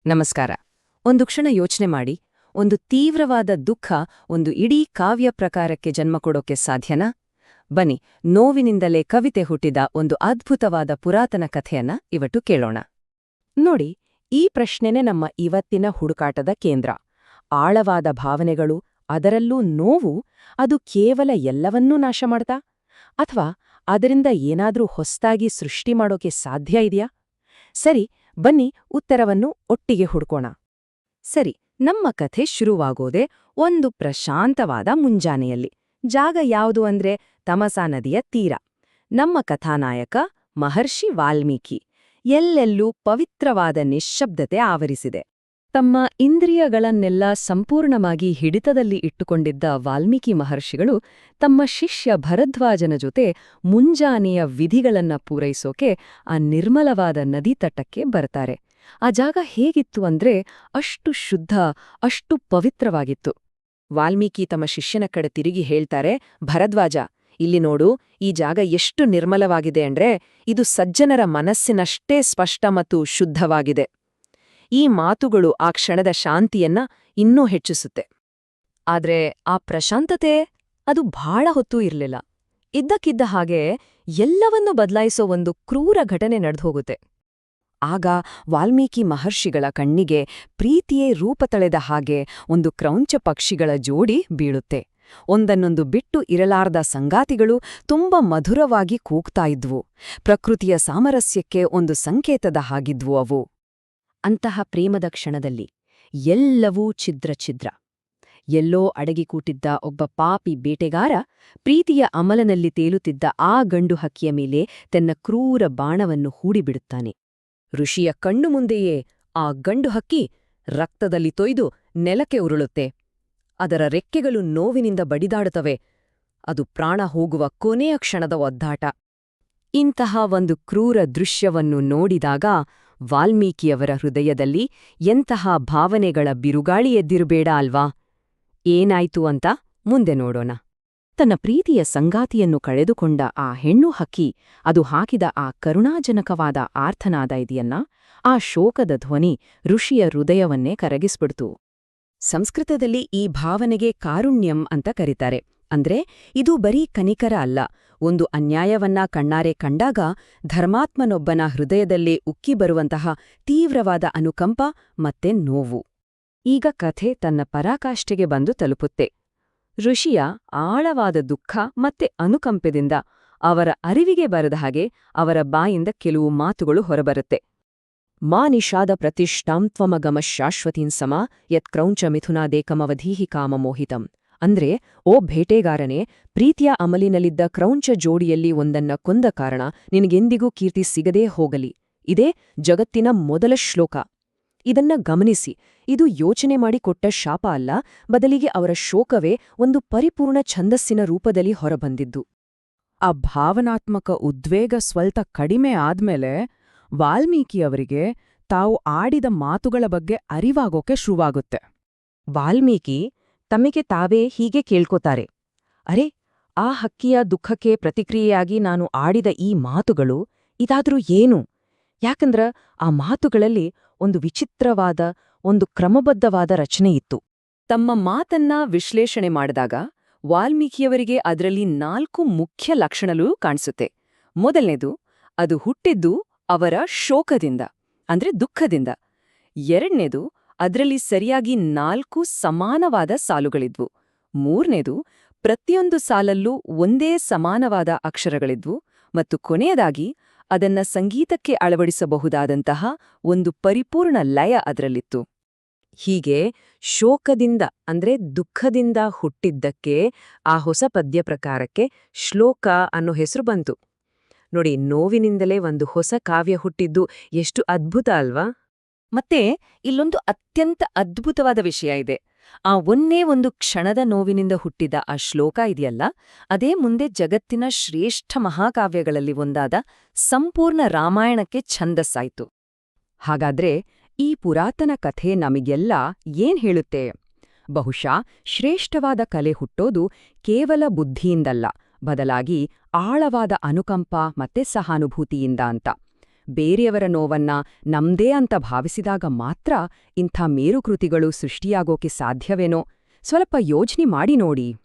ನಮಸ್ಕಾರ. ಒಂದು ಕ್ಷಣ ಯೋಚನೆ ಮಾಡಿ, ಒಂದು ತೀವ್ರವಾದ ದುಃಖ ಒಂದು ಇಡೀ ಕಾವ್ಯ ಪ್ರಕಾರಕ್ಕೆ ಜನ್ಮ ಕೊಡೋಕೆ ಸಾಧ್ಯನಾ? ಬನ್ನಿ, ನೋವಿನಿಂದಲೇ ಕವಿತೆ ಹುಟ್ಟಿದ ಒಂದು ಅದ್ಭುತವಾದ ಪುರಾತನ ಕಥೆಯನ್ನ ಇವತ್ತು ಕೇಳೋಣ. ನೋಡಿ, ಈ ಪ್ರಶ್ನೆನೇ ನಮ್ಮ ಇವತ್ತಿನ ಹುಡುಕಾಟದ ಕೇಂದ್ರ. ಆಳವಾದ ಭಾವನೆಗಳು, ಅದರಲ್ಲೂ ನೋವು, ಅದು ಕೇವಲ ಎಲ್ಲವನ್ನೂ ನಾಶ ಮಾಡ್ತಾ? ಅಥವಾ ಅದರಿಂದ ಏನಾದ್ರೂ ಹೊಸ್ದಾಗಿ ಸೃಷ್ಟಿ ಮಾಡೋಕೆ ಸಾಧ್ಯ ಇದೆಯಾ? ಸರಿ, ಬನ್ನಿ ಉತ್ತರವನ್ನು ಒಟ್ಟಿಗೆ ಹುಡ್ಕೋಣ. ಸರಿ, ನಮ್ಮ ಕಥೆ ಶುರುವಾಗೋದೆ ಒಂದು ಪ್ರಶಾಂತವಾದ ಮುಂಜಾನೆಯಲ್ಲಿ. ಜಾಗ ಯಾವುದು ಅಂದ್ರೆ ತಮಸಾ ನದಿಯ ತೀರ. ನಮ್ಮ ಕಥಾನಾಯಕ ಮಹರ್ಷಿ ವಾಲ್ಮೀಕಿ. ಎಲ್ಲೆಲ್ಲೂ ಪವಿತ್ರವಾದ ನಿಶ್ಶಬ್ದತೆ ಆವರಿಸಿದೆ. ತಮ್ಮ ಇಂದ್ರಿಯಗಳನ್ನೆಲ್ಲ ಸಂಪೂರ್ಣವಾಗಿ ಹಿಡಿತದಲ್ಲಿ ಇಟ್ಟುಕೊಂಡಿದ್ದ ವಾಲ್ಮೀಕಿ ಮಹರ್ಷಿಗಳು ತಮ್ಮ ಶಿಷ್ಯ ಭರದ್ವಾಜನ ಜೊತೆ ಮುಂಜಾನೆಯ ವಿಧಿಗಳನ್ನ ಪೂರೈಸೋಕೆ ಆ ನಿರ್ಮಲವಾದ ನದಿ ತಟಕ್ಕೆ ಬರ್ತಾರೆ. ಆ ಜಾಗ ಹೇಗಿತ್ತು ಅಂದ್ರೆ ಅಷ್ಟು ಶುದ್ಧ, ಅಷ್ಟು ಪವಿತ್ರವಾಗಿತ್ತು. ವಾಲ್ಮೀಕಿ ತಮ್ಮ ಶಿಷ್ಯನ ಕಡೆ ತಿರುಗಿ ಹೇಳ್ತಾರೆ, ಭರದ್ವಾಜ, ಇಲ್ಲಿ ನೋಡು, ಈ ಜಾಗ ಎಷ್ಟು ನಿರ್ಮಲವಾಗಿದೆ ಅಂದ್ರೆ ಇದು ಸಜ್ಜನರ ಮನಸ್ಸಿನಷ್ಟೇ ಸ್ಪಷ್ಟ ಮತ್ತು ಶುದ್ಧವಾಗಿದೆ. ಈ ಮಾತುಗಳು ಆ ಕ್ಷಣದ ಶಾಂತಿಯನ್ನ ಇನ್ನೂ ಹೆಚ್ಚಿಸುತ್ತೆ. ಆದ್ರೆ ಆ ಪ್ರಶಾಂತತೆ ಅದು ಬಹಳ ಹೊತ್ತೂ ಇರಲಿಲ್ಲ. ಇದ್ದಕ್ಕಿದ್ದ ಹಾಗೆ ಎಲ್ಲವನ್ನೂ ಬದಲಾಯಿಸೋ ಒಂದು ಕ್ರೂರ ಘಟನೆ ನಡೆದೋಗುತ್ತೆ. ಆಗ ವಾಲ್ಮೀಕಿ ಮಹರ್ಷಿಗಳ ಕಣ್ಣಿಗೆ ಪ್ರೀತಿಯೇ ರೂಪ ತಳೆದ ಹಾಗೆ ಒಂದು ಕ್ರೌಂಚ ಪಕ್ಷಿಗಳ ಜೋಡಿ ಬೀಳುತ್ತೆ. ಒಂದನ್ನೊಂದು ಬಿಟ್ಟು ಇರಲಾರ್ದ ಸಂಗಾತಿಗಳು ತುಂಬ ಮಧುರವಾಗಿ ಕೂಗ್ತಾ ಇದ್ವು. ಪ್ರಕೃತಿಯ ಸಾಮರಸ್ಯಕ್ಕೆ ಒಂದು ಸಂಕೇತದ ಹಾಗಿದ್ವು ಅವು. ಅಂತಹ ಪ್ರೇಮದ ಕ್ಷಣದಲ್ಲಿ ಎಲ್ಲವೂ ಛಿದ್ರ. ಎಲ್ಲೋ ಅಡಗಿ ಕೂಟಿದ್ದ ಒಬ್ಬ ಪಾಪಿ ಬೇಟೆಗಾರ ಪ್ರೀತಿಯ ಅಮಲನಲ್ಲಿ ತೇಲುತ್ತಿದ್ದ ಆ ಗಂಡು ಹಕ್ಕಿಯ ಮೇಲೆ ತನ್ನ ಕ್ರೂರ ಬಾಣವನ್ನು ಹೂಡಿಬಿಡುತ್ತಾನೆ. ಋಷಿಯ ಕಣ್ಣು ಮುಂದೆಯೇ ಆ ಗಂಡು ಹಕ್ಕಿ ರಕ್ತದಲ್ಲಿ ತೊಯ್ದು ನೆಲಕ್ಕೆ ಉರುಳುತ್ತೆ. ಅದರ ರೆಕ್ಕೆಗಳು ನೋವಿನಿಂದ ಬಡಿದಾಡುತ್ತವೆ. ಅದು ಪ್ರಾಣ ಹೋಗುವ ಕೊನೆಯ ಕ್ಷಣದ ಒದ್ದಾಟ. ಇಂತಹ ಒಂದು ಕ್ರೂರ ದೃಶ್ಯವನ್ನು ನೋಡಿದಾಗ ವಾಲ್ಮೀಕಿಯವರ ಹೃದಯದಲ್ಲಿ ಎಂತಹ ಭಾವನೆಗಳ ಬಿರುಗಾಳಿ ಎದ್ದಿರಬೇಡ ಅಲ್ವಾ? ಏನಾಯ್ತು ಅಂತ ಮುಂದೆ ನೋಡೋಣ. ತನ್ನ ಪ್ರೀತಿಯ ಸಂಗಾತಿಯನ್ನು ಕಳೆದುಕೊಂಡ ಆ ಹೆಣ್ಣು ಹಕ್ಕಿ ಅದು ಹಾಕಿದ ಆ ಕರುಣಾಜನಕವಾದ ಆರ್ತನಾದ ಇದೆಯನ್ನ, ಆ ಶೋಕದ ಧ್ವನಿ ಋಷಿಯ ಹೃದಯವನ್ನೇ ಕರಗಿಸ್ಬಿಡ್ತು. ಸಂಸ್ಕೃತದಲ್ಲಿ ಈ ಭಾವನೆಗೆ ಕಾರುಣ್ಯಂ ಅಂತ ಕರೀತಾರೆ. ಅಂದ್ರೆ ಇದು ಬರೀ ಕನಿಕರ ಅಲ್ಲ, ಒಂದು ಅನ್ಯಾಯವನ್ನ ಕಣ್ಣಾರೆ ಕಂಡಾಗ ಧರ್ಮಾತ್ಮನೊಬ್ಬನ ಹೃದಯದಲ್ಲೇ ಉಕ್ಕಿ ಬರುವಂತಹ ತೀವ್ರವಾದ ಅನುಕಂಪ ಮತ್ತೆ ನೋವು. ಈಗ ಕಥೆ ತನ್ನ ಪರಾಕಾಷ್ಠೆಗೆ ಬಂದು ತಲುಪುತ್ತೆ. ಋಷಿಯ ಆಳವಾದ ದುಃಖ ಮತ್ತೆ ಅನುಕಂಪದಿಂದ ಅವರ ಅರಿವಿಗೆ ಬರದ ಹಾಗೆ ಅವರ ಬಾಯಿಂದ ಕೆಲವು ಮಾತುಗಳು ಹೊರಬರುತ್ತೆ. ಮಾ ನಿಷಾದ ಪ್ರತಿಷ್ಠಾಂ ತ್ವಮಗಮ ಶಾಶ್ವತೀನ್ ಸಮ ಯತ್ ಕ್ರೌಂಚ ಮಿಥುನಾದೇಕಮವಧೀಹಿ ಕಾಮಮೋಹಿತಂ. ಅಂದ್ರೆ, ಓ ಭೇಟೆಗಾರನೇ, ಪ್ರೀತಿಯ ಅಮಲಿನಲ್ಲಿದ್ದ ಕ್ರೌಂಚ ಜೋಡಿಯಲ್ಲಿ ಒಂದನ್ನ ಕೊಂದ ಕಾರಣ ನಿನಗೆಂದಿಗೂ ಕೀರ್ತಿ ಸಿಗದೇ ಹೋಗಲಿ. ಇದೇ ಜಗತ್ತಿನ ಮೊದಲ ಶ್ಲೋಕ. ಇದನ್ನ ಗಮನಿಸಿ, ಇದು ಯೋಚನೆ ಮಾಡಿ ಕೊಟ್ಟ ಶಾಪ ಅಲ್ಲ, ಬದಲಿಗೆ ಅವರ ಶೋಕವೇ ಒಂದು ಪರಿಪೂರ್ಣ ಛಂದಸ್ಸಿನ ರೂಪದಲ್ಲಿ ಹೊರಬಂದಿದ್ದು. ಆ ಭಾವನಾತ್ಮಕ ಉದ್ವೇಗ ಸ್ವಲ್ಪ ಕಡಿಮೆ ಆದ್ಮೇಲೆ ವಾಲ್ಮೀಕಿಯವರಿಗೆ ತಾವು ಆಡಿದ ಮಾತುಗಳ ಬಗ್ಗೆ ಅರಿವಾಗೋಕೆ ಶುರುವಾಗುತ್ತೆ. ವಾಲ್ಮೀಕಿ ತಮಗೆ ತಾವೇ ಹೀಗೆ ಕೇಳ್ಕೋತಾರೆ, ಅರೆ, ಆ ಹಕ್ಕಿಯ ದುಃಖಕ್ಕೆ ಪ್ರತಿಕ್ರಿಯೆಯಾಗಿ ನಾನು ಆಡಿದ ಈ ಮಾತುಗಳು ಇದಾದ್ರೂ ಏನು? ಯಾಕಂದ್ರ ಆ ಮಾತುಗಳಲ್ಲಿ ಒಂದು ವಿಚಿತ್ರವಾದ, ಒಂದು ಕ್ರಮಬದ್ಧವಾದ ರಚನೆಯಿತ್ತು. ತಮ್ಮ ಮಾತನ್ನ ವಿಶ್ಲೇಷಣೆ ಮಾಡಿದಾಗ ವಾಲ್ಮೀಕಿಯವರಿಗೆ ಅದರಲ್ಲಿ 4 ಮುಖ್ಯ ಲಕ್ಷಣಗಳು ಕಾಣಿಸುತ್ತೆ. ಮೊದಲನೇದು, ಅದು ಹುಟ್ಟಿದ್ದು ಅವರ ಶೋಕದಿಂದ, ಅಂದ್ರೆ ದುಃಖದಿಂದ. ಎರಡನೇದು, ಅದರಲ್ಲಿ ಸರಿಯಾಗಿ 4 ಸಮಾನವಾದ ಸಾಲುಗಳಿದ್ವು. ಮೂರನೇದು, ಪ್ರತಿಯೊಂದು ಸಾಲಲ್ಲೂ ಒಂದೇ ಸಮಾನವಾದ ಅಕ್ಷರಗಳಿದ್ವು. ಮತ್ತು ಕೊನೆಯದಾಗಿ, ಅದನ್ನ ಸಂಗೀತಕ್ಕೆ ಅಳವಡಿಸಬಹುದಾದಂತಹ ಒಂದು ಪರಿಪೂರ್ಣ ಲಯ ಅದರಲ್ಲಿತ್ತು. ಹೀಗೆ ಶೋಕದಿಂದ ಅಂದ್ರೆ ದುಃಖದಿಂದ ಹುಟ್ಟಿದ್ದಕ್ಕೆ ಆ ಹೊಸ ಪದ್ಯ ಪ್ರಕಾರಕ್ಕೆ ಶ್ಲೋಕ ಅನ್ನೋ ಹೆಸರು ಬಂತು. ನೋಡಿ, ನೋವಿನಿಂದಲೇ ಒಂದು ಹೊಸ ಕಾವ್ಯ ಹುಟ್ಟಿದ್ದು ಎಷ್ಟು ಅದ್ಭುತ ಅಲ್ವಾ? ಮತ್ತೆ ಇಲ್ಲೊಂದು ಅತ್ಯಂತ ಅದ್ಭುತವಾದ ವಿಷಯ ಇದೆ. ಆ ಒಂದೇ ಒಂದು ಕ್ಷಣದ ನೋವಿನಿಂದ ಹುಟ್ಟಿದ ಆ ಶ್ಲೋಕ ಇದೆಯಲ್ಲ, ಅದೇ ಮುಂದೆ ಜಗತ್ತಿನ ಶ್ರೇಷ್ಠ ಮಹಾಕಾವ್ಯಗಳಲ್ಲಿ ಒಂದಾದ ಸಂಪೂರ್ಣ ರಾಮಾಯಣಕ್ಕೆ ಛಂದಸ್ಸಾಯ್ತು. ಹಾಗಾದ್ರೆ ಈ ಪುರಾತನ ಕಥೆ ನಮಗೆಲ್ಲ ಏನ್ ಹೇಳುತ್ತೆ? ಬಹುಶಃ ಶ್ರೇಷ್ಠವಾದ ಕಲೆ ಹುಟ್ಟೋದು ಕೇವಲ ಬುದ್ಧಿಯಿಂದಲ್ಲ, ಬದಲಾಗಿ ಆಳವಾದ ಅನುಕಂಪ ಮತ್ತೆ ಸಹಾನುಭೂತಿಯಿಂದ ಅಂತ. ಬೇರೆಯವರ ನೋವನ್ನ ನಮ್ದೇ ಅಂತ ಭಾವಿಸಿದಾಗ ಮಾತ್ರ ಇಂಥ ಮೇರುಕೃತಿಗಳು ಸೃಷ್ಟಿಯಾಗೋಕೆ ಸಾಧ್ಯವೇನೋ ಸ್ವಲ್ಪ ಯೋಚ್ನೆ ಮಾಡಿ ನೋಡಿ.